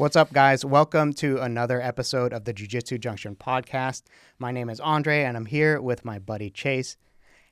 What's up, guys? Welcome to another episode of the Jiu Jitsu Junction podcast. My name is Andre, and I'm here with my buddy Chase.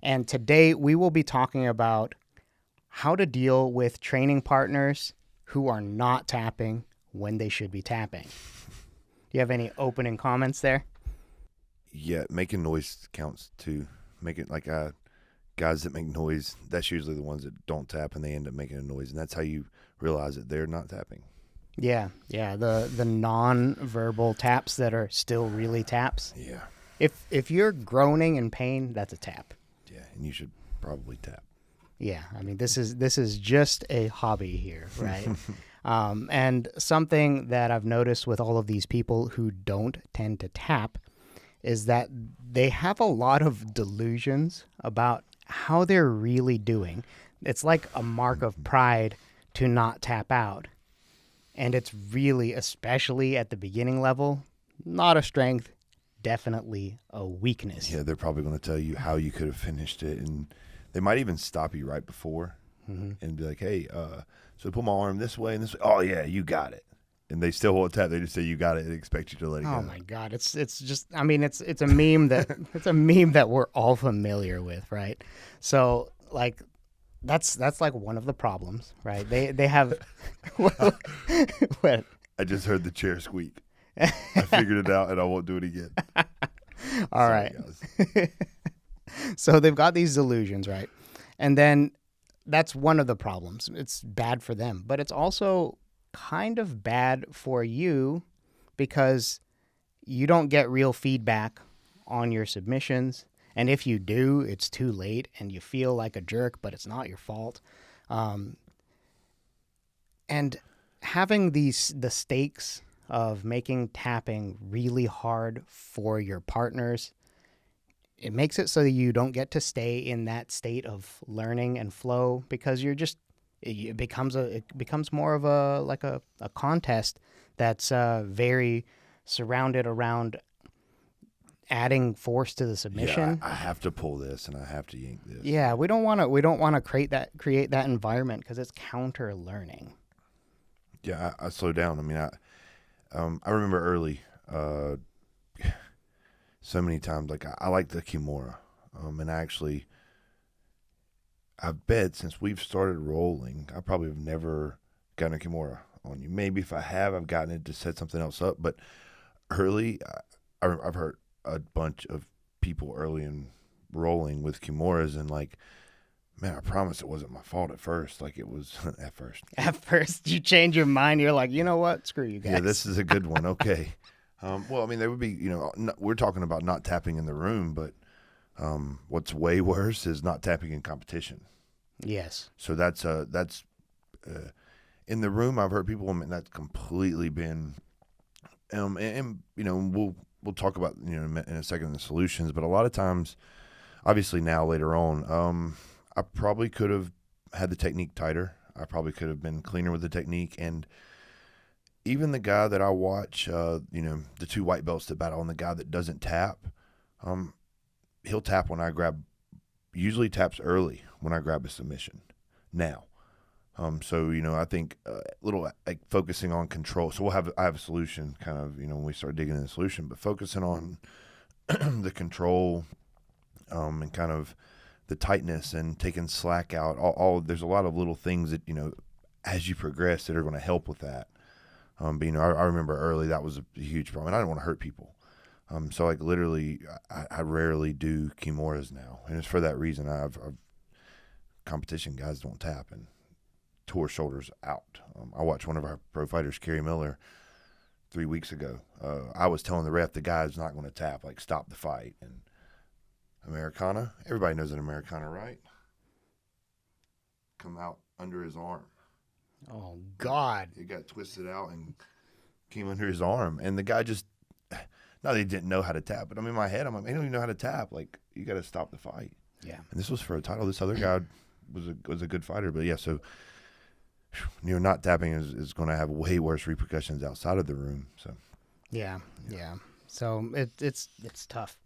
And today we will be talking about how to deal with training partners who are not tapping when they should be tapping. Do you have any opening comments there? Yeah, making noise counts too. Making guys that make noise, that's usually the ones that don't tap and they end up making a noise, and that's how you realize that they're not tapping. Yeah, the non-verbal taps that are still really taps. Yeah. If you're groaning in pain, that's a tap. Yeah, and you should probably tap. Yeah, I mean, this is just a hobby here, right? And something that I've noticed with all of these people who don't tend to tap is that they have a lot of delusions about how they're really doing. It's like a mark of pride to not tap out. And it's really, especially at the beginning level, not a strength, definitely a weakness. Yeah, they're probably going to tell you how you could have finished it, and they might even stop you right before and be like, hey, so pull my arm this way and this way. Oh, yeah, you got it. And they still won't tap. They just say you got it and expect you to let it go. Oh my God, it's just, I mean, it's a meme that it's a meme that we're all familiar with, right? So like that's like one of the problems, right? They have what? I just heard the chair squeak. I figured it out and I won't do it again. All right. So they've got these delusions, right? And then that's one of the problems. It's bad for them, but it's also kind of bad for you because you don't get real feedback on your submissions. And if you do, it's too late and you feel like a jerk, but it's not your fault. And having the stakes of making tapping really hard for your partners, it makes it so that you don't get to stay in that state of learning and flow because it becomes more of a contest that's very surrounded around adding force to the submission. Yeah, I have to pull this and I have to yank this. Yeah, we don't want to create that environment because it's counter learning. Yeah, I slow down. I mean, I remember early, so many times, like I like the Kimura, and I bet since we've started rolling, I probably have never gotten a Kimura on you. Maybe if I have, I've gotten it to set something else up. But early, I've heard a bunch of people early in rolling with Kimuras, and like, man, I promise it wasn't my fault at first. Like it was at first. At first, you change your mind. You're like, you know what? Screw you guys. Yeah, this is a good one. Okay. Well, I mean, there would be, we're talking about not tapping in the room, but what's way worse is not tapping in competition. Yes. So that's in the room. I've heard people, and that's completely been, and we'll talk about in a second the solutions, but a lot of times, obviously now later on, I probably could have had the technique tighter. I probably could have been cleaner with the technique, and even the guy that I watch, the two white belts that battle, and the guy that doesn't tap, he'll tap when I grab. Usually taps early when I grab a submission. Now, so I think little like focusing on control. So I have a solution, kind of when we start digging into the solution, but focusing on the control, and kind of the tightness and taking slack out. All there's a lot of little things that as you progress that are going to help with that. But I remember early that was a huge problem, and I didn't want to hurt people. So like literally, I rarely do Kimuras now, and it's for that reason. I've competition guys don't tap and tore shoulders out. I watched one of our pro fighters, Kerry Miller, 3 weeks ago. I was telling the ref the guy's not going to tap, like stop the fight. And Americana, everybody knows an Americana, right? Come out under his arm. Oh God! It got twisted out and came under his arm, and the guy just. Not that he didn't know how to tap, but I'm in my head. I'm like, he don't even know how to tap. Like, you got to stop the fight. Yeah. And this was for a title. This other guy was a good fighter, but yeah. So, not tapping is going to have way worse repercussions outside of the room. So. Yeah. So it's tough.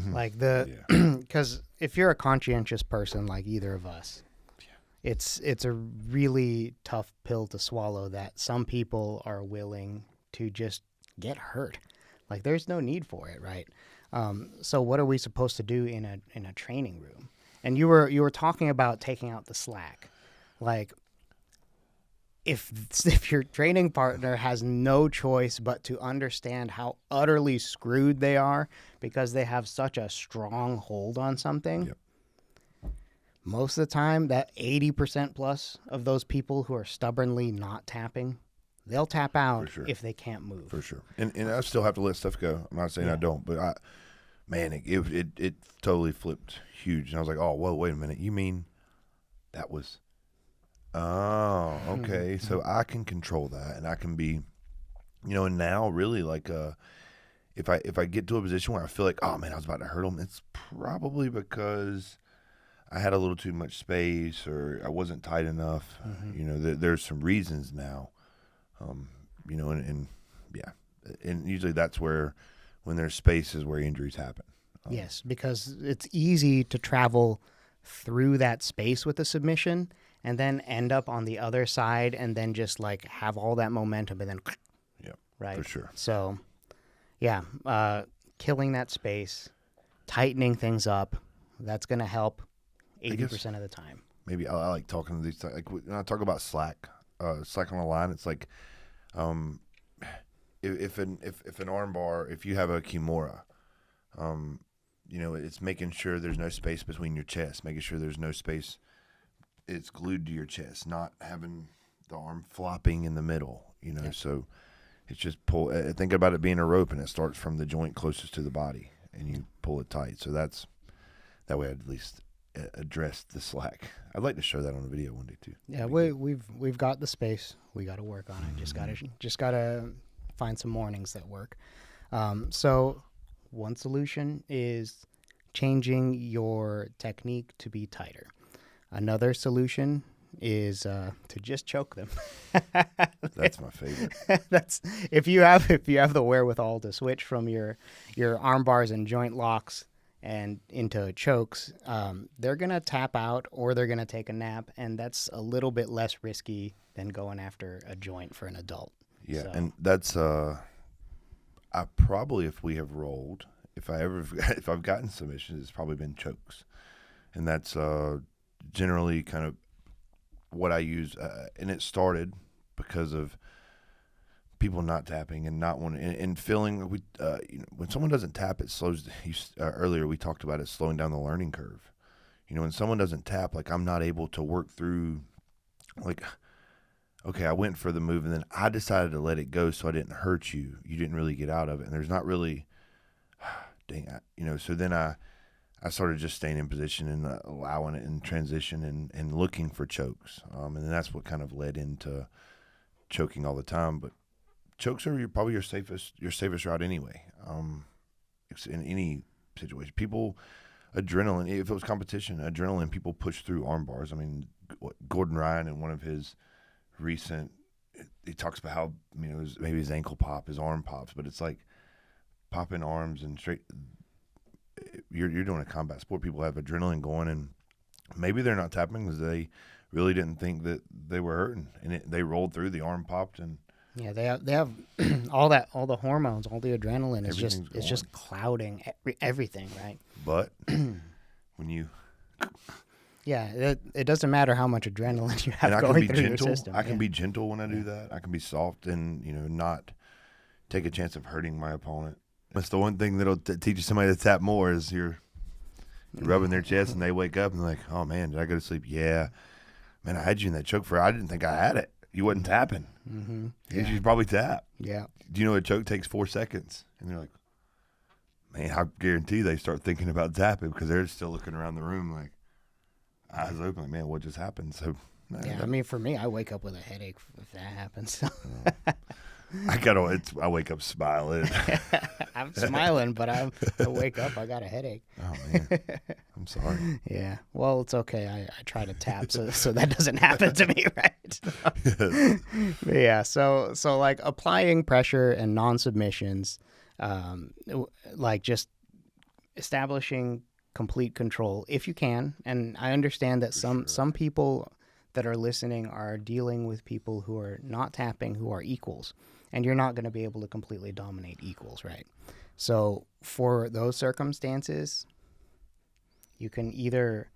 Like because if you're a conscientious person like either of us, it's a really tough pill to swallow that some people are willing to just get hurt. Like there's no need for it, right? So what are we supposed to do in a training room? And you were talking about taking out the slack. Like if your training partner has no choice but to understand how utterly screwed they are because they have such a strong hold on something, Yep. most of the time that 80% plus of those people who are stubbornly not tapping, they'll tap out For sure. if they can't move. For sure. And I still have to let stuff go. I'm not saying I don't, but it totally flipped huge. And I was like, oh, whoa, wait a minute. You mean that was, oh, okay. So I can control that, and I can be, and now really like, if I get to a position where I feel like, oh man, I was about to hurt them, it's probably because I had a little too much space or I wasn't tight enough. There's some reasons now, and usually that's where, when there's space is where injuries happen. Yes, because it's easy to travel through that space with a submission and then end up on the other side and then just like have all that momentum and then, Yeah, right? for sure. So, yeah, killing that space, tightening things up, that's going to help 80% of the time. Maybe I like talking to these, like when I talk about slack on the line, it's like, if an arm bar, if you have a Kimura, it's making sure there's no space between your chest, making sure there's no space, it's glued to your chest, not having the arm flopping in the middle, Yep. So it's just pull. Think about it being a rope, and it starts from the joint closest to the body, and you pull it tight. So that way I'd at least address the slack. I'd like to show that on a video one day too. Yeah, we've got the space. We got to work on it. Just gotta find some mornings that work. So one solution is changing your technique to be tighter. Another solution is to just choke them. That's my favorite. That's if you have the wherewithal to switch from your arm bars and joint locks and into chokes, they're gonna tap out or they're gonna take a nap, and that's a little bit less risky than going after a joint for an adult. Yeah, So. and that's I probably, if we have rolled, if I've gotten submissions, it's probably been chokes, and that's generally kind of what I use, and it started because of people not tapping and not wanting and feeling when someone doesn't tap, it slows. Earlier we talked about it slowing down the learning curve. When someone doesn't tap, like I'm not able to work through, like, okay, I went for the move and then I decided to let it go so I didn't hurt you. You didn't really get out of it, and there's not really, dang, so then I started just staying in position and allowing it in transition and looking for chokes. And then that's what kind of led into choking all the time. But chokes are probably your safest route anyway. In any situation, adrenaline, if it was competition, adrenaline, people push through arm bars. I mean, Gordon Ryan in one of his recent, he talks about how, it was maybe his ankle pop, his arm pops, but it's like popping arms and straight. You're doing a combat sport. People have adrenaline going, and maybe they're not tapping because they really didn't think that they were hurting, and they rolled through. The arm popped, and Yeah, they have all the hormones, all the adrenaline is just clouding everything, right? But when you, yeah, it doesn't matter how much adrenaline you have and I can going be through gentle. your system. I can be gentle when I do that. I can be soft and not take a chance of hurting my opponent. That's the one thing that'll teach you somebody to tap more is you're rubbing their chest and they wake up and they're like, oh man, did I go to sleep? Yeah, man, I had you in that choke I didn't think I had it. You wasn't tapping. Mm-hmm. You should probably tap. Yeah. Do you know a choke takes 4 seconds? And they're like, man, I guarantee they start thinking about tapping because they're still looking around the room like eyes open, like, man, what just happened? So Yeah, I mean, for me, I wake up with a headache if that happens. I wake up smiling. I'm smiling, but I wake up, I got a headache. Oh man, I'm sorry. Yeah, well, it's okay. I try to tap so that doesn't happen to me, right? But yeah, so like applying pressure and non-submissions, like just establishing complete control if you can. And I understand that some people that are listening are dealing with people who are not tapping, who are equals. And you're not going to be able to completely dominate equals, right? So for those circumstances, you can either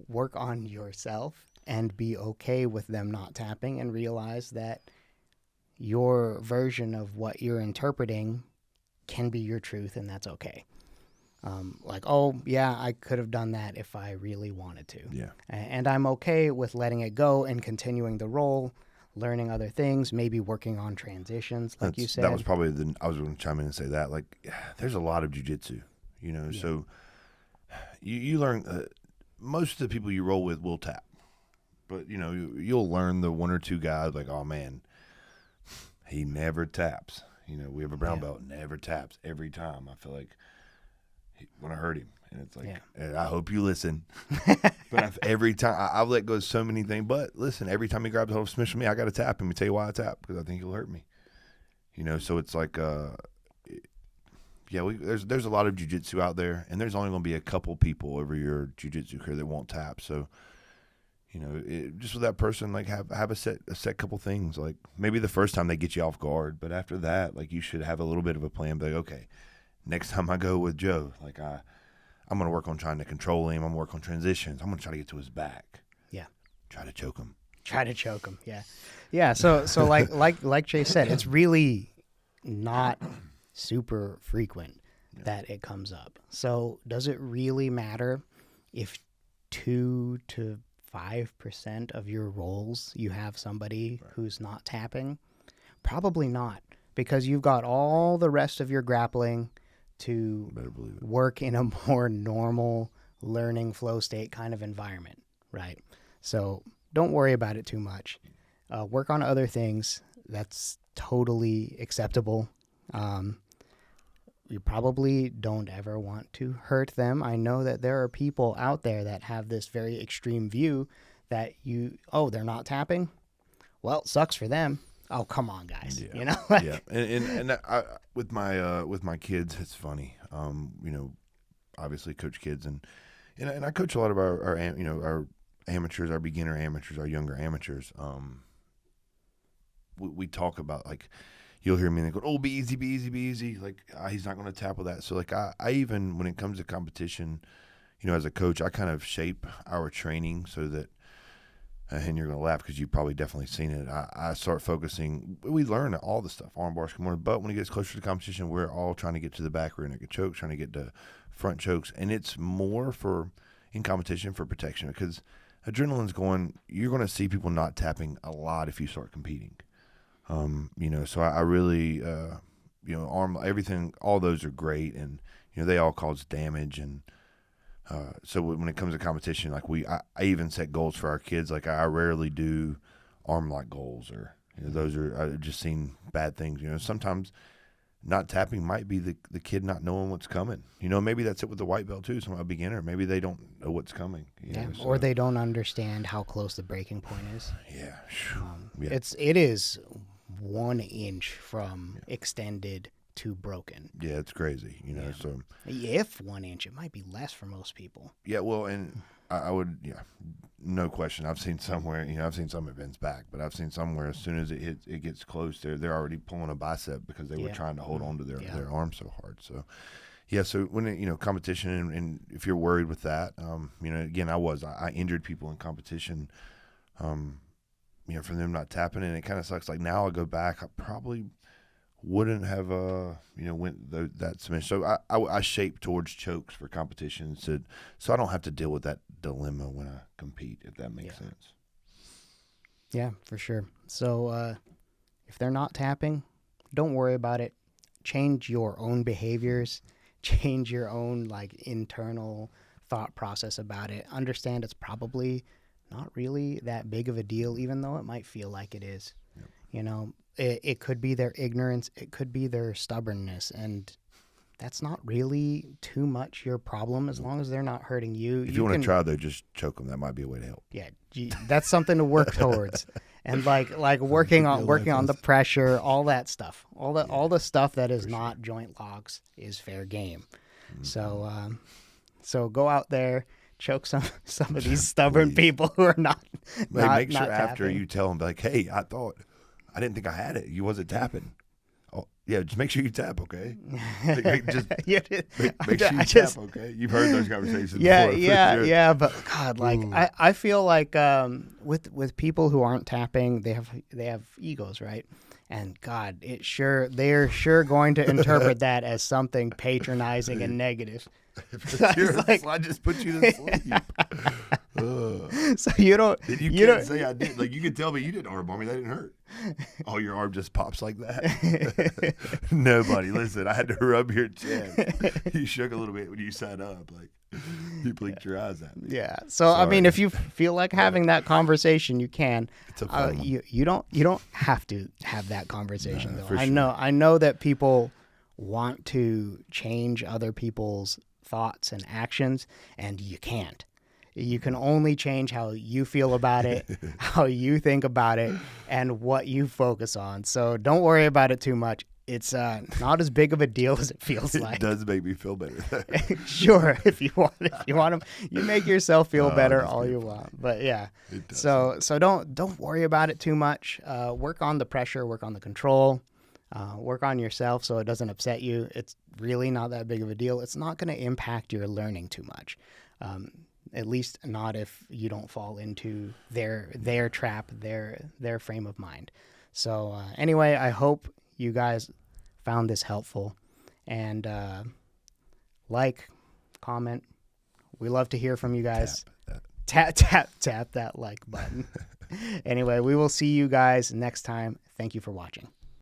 work on yourself and be okay with them not tapping and realize that your version of what you're interpreting can be your truth, and that's okay. Like, oh, yeah, I could have done that if I really wanted to. Yeah. And I'm okay with letting it go and continuing the role, learning other things, maybe working on transitions, like you said. That was probably I was going to chime in and say that. Like, there's a lot of jiu-jitsu, you know, so you learn, most of the people you roll with will tap. But, you know, you'll learn the one or two guys like, oh, man, he never taps. You know, we have a brown belt, never taps every time. I feel like when I heard him, and it's like, I hope you listen. But every time, I've let go of so many things. But listen, every time he grabs a hold of Smith from me, I got to tap him and tell you why I tap, because I think he'll hurt me. You know, so it's like, there's a lot of jiu-jitsu out there, and there's only going to be a couple people over your jiu-jitsu career that won't tap. So, you know, just with that person, like have a set couple things. Like maybe the first time they get you off guard, but after that, like you should have a little bit of a plan. Be like, okay, next time I go with Joe, like I'm going to work on trying to control him. I'm going to work on transitions. I'm going to try to get to his back. Yeah. Try to choke him. Yeah. Yeah. So like Jay said, it's really not super frequent that it comes up. So does it really matter if 2 to 5% of your rolls you have somebody who's not tapping? Probably not, because you've got all the rest of your grappling to work in a more normal learning flow state kind of environment, right? So don't worry about it too much. Work on other things. That's totally acceptable. You probably don't ever want to hurt them. I know that there are people out there that have this very extreme view that they're not tapping. Well, sucks for them. Oh, come on, guys. Yeah. You know? Yeah. And I, with my kids, it's funny. You know, obviously coach kids and I coach a lot of our amateurs, our beginner amateurs, our younger amateurs. We talk about, like, you'll hear me and they go, oh, be easy, be easy, be easy. Like, he's not going to tackle that. So, like, I even, when it comes to competition, you know, as a coach, I kind of shape our training so that, and you're going to laugh because you've probably definitely seen it, I start focusing, we learn all the stuff, arm bars, but when it gets closer to competition, we're all trying to get to the back rear naked chokes, trying to get to front chokes. And it's more in competition for protection, because adrenaline's going, you're going to see people not tapping a lot if you start competing. You know, so I really, you know, arm, everything, all those are great, and, you know, they all cause damage. And so when it comes to competition, like I even set goals for our kids. Like, I rarely do arm lock goals, or, you know, those are, I've just seen bad things. You know, sometimes not tapping might be the kid not knowing what's coming. You know, maybe that's it with the white belt too. So a beginner, maybe they don't know what's coming. You know, or they don't understand how close the breaking point is. Yeah. It is 1 inch from extended to broken. Yeah, it's crazy, you know. Yeah. So if 1 inch, it might be less for most people. Yeah, well, and I would, no question. I've seen somewhere, you know, I've seen some events back, but I've seen somewhere as soon as it gets close, they're already pulling a bicep because they were trying to hold on to their arm so hard. So, yeah, so when it, you know, competition, and if you're worried with that, you know, again, I injured people in competition, you know, from them not tapping, and it kind of sucks. Like, now I go back, I probably wouldn't have, you know, went that submission. So I shape towards chokes for competitions, so I don't have to deal with that dilemma when I compete, if that makes sense. Yeah, for sure. So if they're not tapping, don't worry about it. Change your own behaviors. Change your own, like, internal thought process about it. Understand it's probably not really that big of a deal, even though it might feel like it is. Yep. You know, it could be their ignorance, it could be their stubbornness, and that's not really too much your problem as long as they're not hurting you. If you want to try, though, just choke them. That might be a way to help. Yeah, that's something to work towards, and like working on the pressure, all that stuff, all the stuff that is not joint locks is fair game. Mm-hmm. So go out there, choke some of these stubborn people who are not. Make sure not after tapping. you tell them, like, hey, I didn't think I had it. You wasn't tapping. Oh, yeah, just make sure you tap, okay? Just make sure you tap, okay? You've heard those conversations before. Sure. Yeah. But God, like I feel like with people who aren't tapping, they have egos, right? And God, they're sure going to interpret that as something patronizing and negative. I just put you to sleep. So you can't say I did. Like, you could tell me you didn't arm me. That didn't hurt. Oh, your arm just pops like that. Nobody. Listen, I had to rub your chest. You shook a little bit when you sat up. Like, you blinked your eyes at me. Yeah. So Sorry. I mean, if you feel like having that conversation, you can. It's okay. You don't have to have that conversation though. For sure. I know that people want to change other people's thoughts and actions, and you can't. You can only change how you feel about it, how you think about it, and what you focus on. So don't worry about it too much. It's not as big of a deal as it feels like. It does make me feel better. Sure, if you want to, you make yourself feel better all you want. But yeah, so don't worry about it too much. Work on the pressure, work on the control, work on yourself so it doesn't upset you. It's really not that big of a deal. It's not going to impact your learning too much. At least not if you don't fall into their trap, their frame of mind. So anyway, I hope you guys found this helpful, and like, comment. We love to hear from you guys. Tap that like button. Anyway, we will see you guys next time. Thank you for watching.